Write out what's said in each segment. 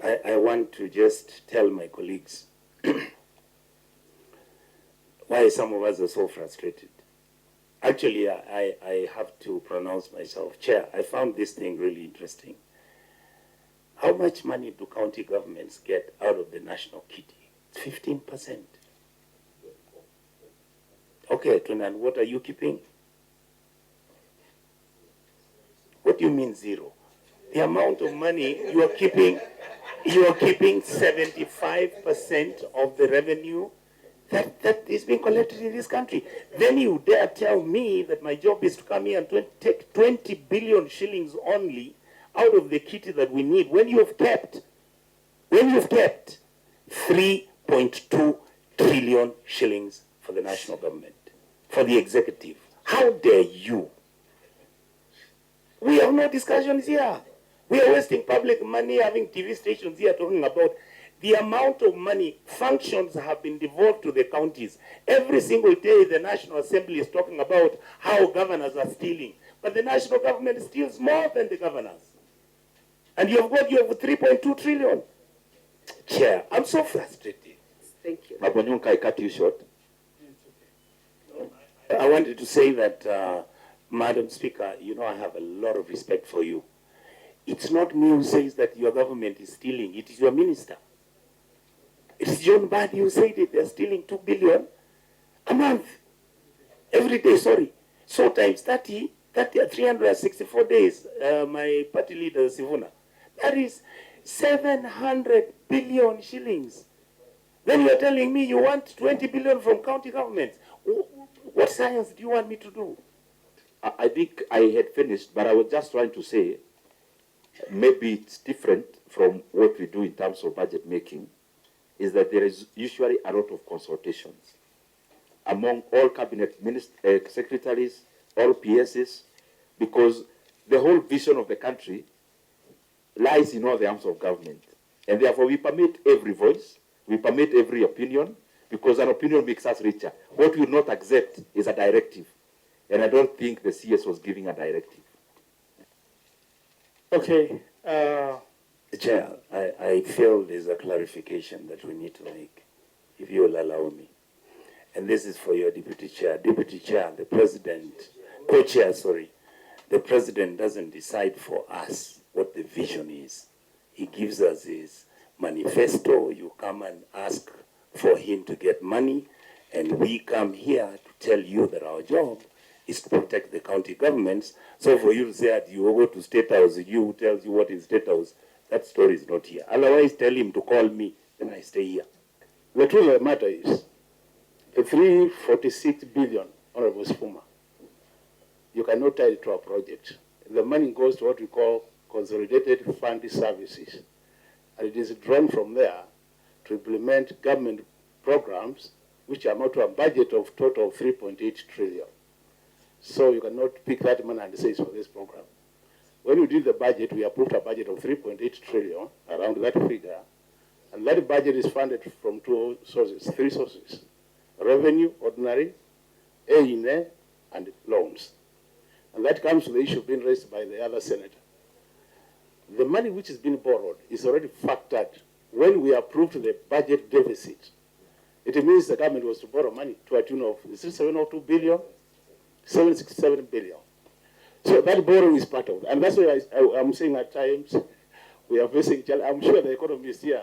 I want to just tell my colleagues why some of us are so frustrated. Actually, I have to pronounce myself. Chair, I found this thing really interesting. How much money do county governments get out of the national kitty? It's 15%. Okay, Tunan, what are you keeping? What do you mean zero? The amount of money you are keeping 75% of the revenue that is being collected in this country. Then you dare tell me that my job is to come here and take 20 billion shillings only out of the kitty that we need when you've kept 3.2 trillion shillings for the national government, for the executive. How dare you? We have no discussions here. We are wasting public money having TV stations here talking about the amount of money. Functions have been devolved to the counties. Every single day the National Assembly is talking about how governors are stealing. But the national government steals more than the governors. And you have 3.2 trillion. Chair, I'm so frustrated. Thank you. Sen.Onyonka, I cut you short. I wanted to say that, Madam Speaker, you know I have a lot of respect for you. It's not me who says that your government is stealing. It is your minister. It is John Badi who said it. They're stealing 2 billion a month. Every day, sorry. So times 30, 364 days, my party leader, Sivuna. That is 700 billion shillings. Then you're telling me you want 20 billion from county governments. What science do you want me to do? I think I had finished, but I was just trying to say, maybe it's different from what we do in terms of budget making, is that there is usually a lot of consultations among all cabinet secretaries, all PSs, because the whole vision of the country lies in all the arms of government. And therefore we permit every voice, we permit every opinion, because an opinion makes us richer. What we will not accept is a directive. And I don't think the CS was giving a directive. Okay. Chair, I feel there's a clarification that we need to make, if you will allow me. And this is for your Deputy Chair. Deputy Chair, the President, Co-Chair, sorry. The President doesn't decide for us what the vision is. He gives us his manifesto. You come and ask for him to get money, and we come here to tell you that our job is to protect the county governments. So for you to say that you go to State House, you tells you what is State House, that story is not here. Otherwise, tell him to call me, then I stay here. The truth of the matter is, the 346 billion, Honorable Spuma, you cannot tie it to a project. The money goes to what we call consolidated fund services. And it is drawn from there to implement government programs which amount to a budget of total of 3.8 trillion. So you cannot pick that money and say it's for this program. When we did the budget, we approved a budget of 3.8 trillion, around that figure, and that budget is funded from three sources: revenue, ordinary, A&E, and loans. And that comes to the issue being raised by the other senator. The money which is being borrowed is already factored when we approved the budget deficit. It means the government was to borrow money to a tune of 702 billion, 767 billion. So that borrowing is part of it. And that's why I'm saying at times we are facing challenge. I'm sure the economists here,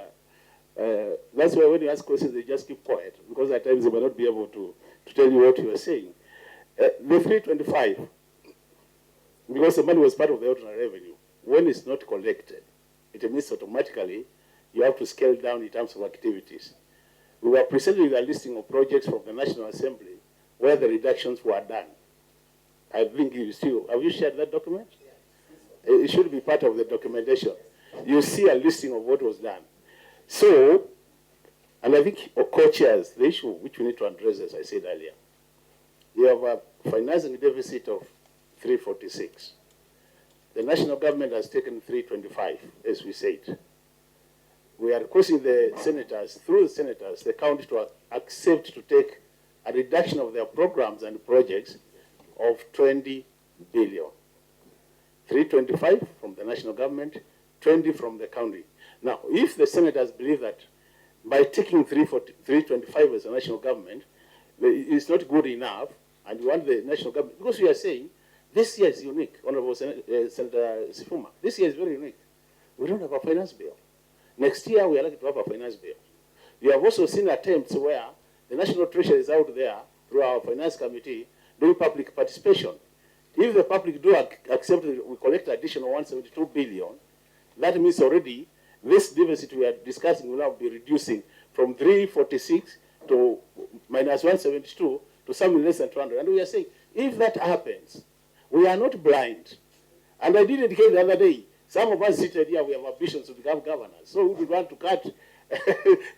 that's why when you ask questions, they just keep quiet, because at times they may not be able to tell you what you are saying. The 325, because the money was part of the ordinary revenue, when it's not collected, it means automatically you have to scale down in terms of activities. We were presenting a listing of projects from the National Assembly where the reductions were done. I think you still, have you shared that document? It should be part of the documentation. You see a listing of what was done. So, and I think co-chairs, the issue which we need to address, as I said earlier, you have a financing deficit of 346. The national government has taken 325, as we said. We are requesting the senators, through the senators, the county to accept to take a reduction of their programs and projects of 20 billion. 325 from the national government, 20 from the county. Now, if the senators believe that by taking 325 as a national government, it's not good enough, and you want the national government, because we are saying this year is unique, Honorable Senator Sifuma. This year is very unique. We don't have a finance bill. Next year, we are likely to have a finance bill. We have also seen attempts where the National Treasury is out there through our finance committee doing public participation. If the public do accept that we collect additional 172 billion, that means already this deficit we are discussing will now be reducing from 346 to minus 172 to something less than 200. And we are saying, if that happens, we are not blind. And I did indicate the other day, some of us seated here, we have ambitions to become governors. So we would want to cut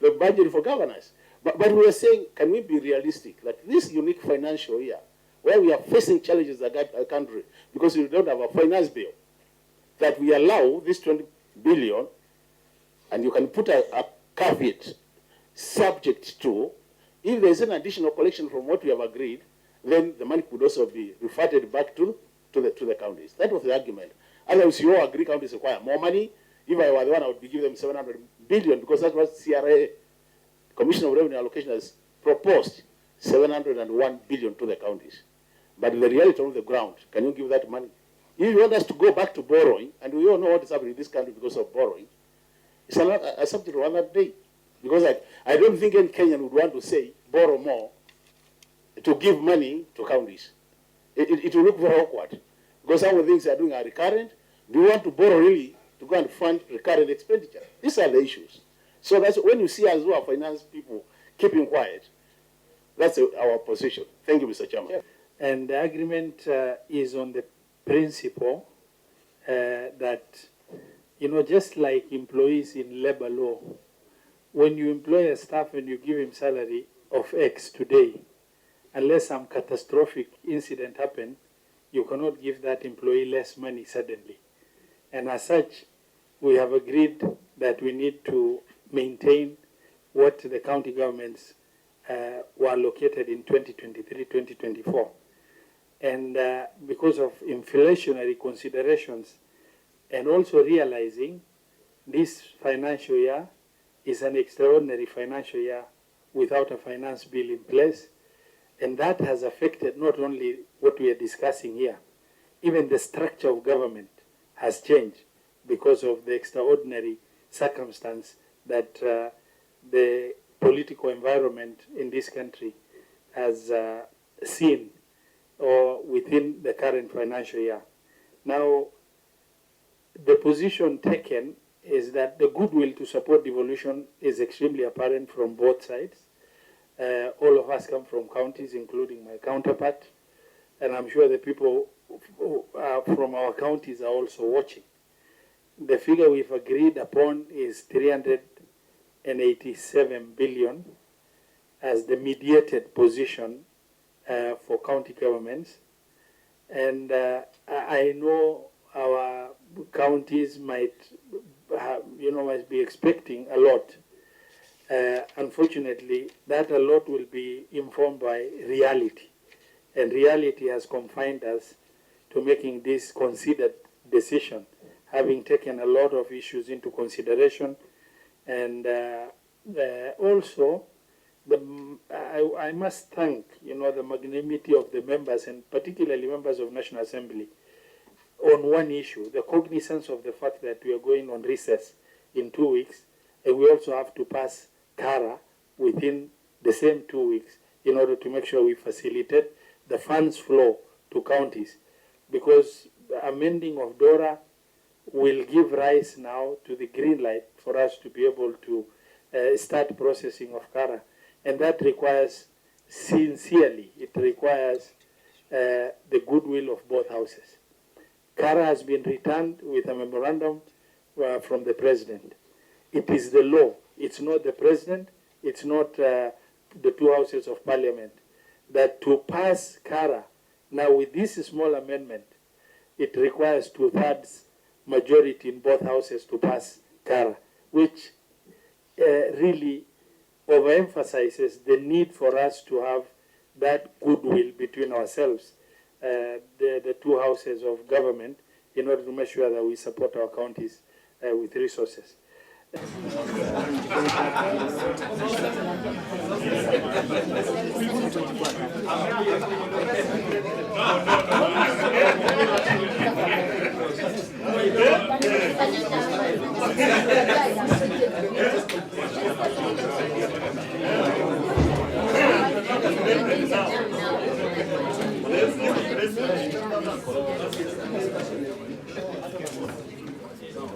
the budget for governors. But we are saying, can we be realistic that this unique financial year, where we are facing challenges as a country because we don't have a finance bill, that we allow this 20 billion, and you can put a caveat subject to, if there is an additional collection from what we have agreed, then the money could also be reverted back to the counties. That was the argument. Otherwise, you all agree counties require more money. If I were the one, I would be giving them 700 billion because that's what CRA, Commission of Revenue Allocation, has proposed, 701 billion to the counties. But the reality on the ground, can you give that money? If you want us to go back to borrowing, and we all know what is happening in this country because of borrowing, it's a subject for another day. Because I don't think any Kenyan would want to say, borrow more to give money to counties. It will look very awkward. Because some of the things they are doing are recurrent. Do you want to borrow really to go and fund recurrent expenditure? These are the issues. So that's when you see us who are finance people keeping quiet, that's our position. Thank you, Mr. Chairman. And the agreement is on the principle that, you know, just like employees in labor law, when you employ a staff and you give him salary of X today, unless some catastrophic incident happens, you cannot give that employee less money suddenly. And as such, we have agreed that we need to maintain what the county governments were allocated in 2023-2024. And because of inflationary considerations, and also realizing this financial year is an extraordinary financial year without a finance bill in place, and that has affected not only what we are discussing here, even the structure of government has changed because of the extraordinary circumstance that the political environment in this country has seen or within the current financial year. Now, the position taken is that the goodwill to support devolution is extremely apparent from both sides. All of us come from counties, including my counterpart, and I'm sure the people from our counties are also watching. The figure we've agreed upon is 387 billion as the mediated position for county governments. And I know our counties might be expecting a lot. Unfortunately, that a lot will be informed by reality. And reality has confined us to making this considered decision, having taken a lot of issues into consideration. And also, I must thank, the magnanimity of the members, and particularly members of National Assembly, on one issue, the cognizance of the fact that we are going on recess in 2 weeks, and we also have to pass CARA within the same 2 weeks in order to make sure we facilitate the funds flow to counties. Because the amending of DORA will give rise now to the green light for us to be able to start processing of CARA. And that requires, sincerely, it requires the goodwill of both houses. CARA has been returned with a memorandum from the President. It is the law. It's not the President. It's not the two houses of Parliament. That to pass CARA, now with this small amendment, it requires 2/3 majority in both houses to pass CARA, which really overemphasizes the need for us to have that goodwill between ourselves, the two houses of government, in order to make sure that we support our counties with resources.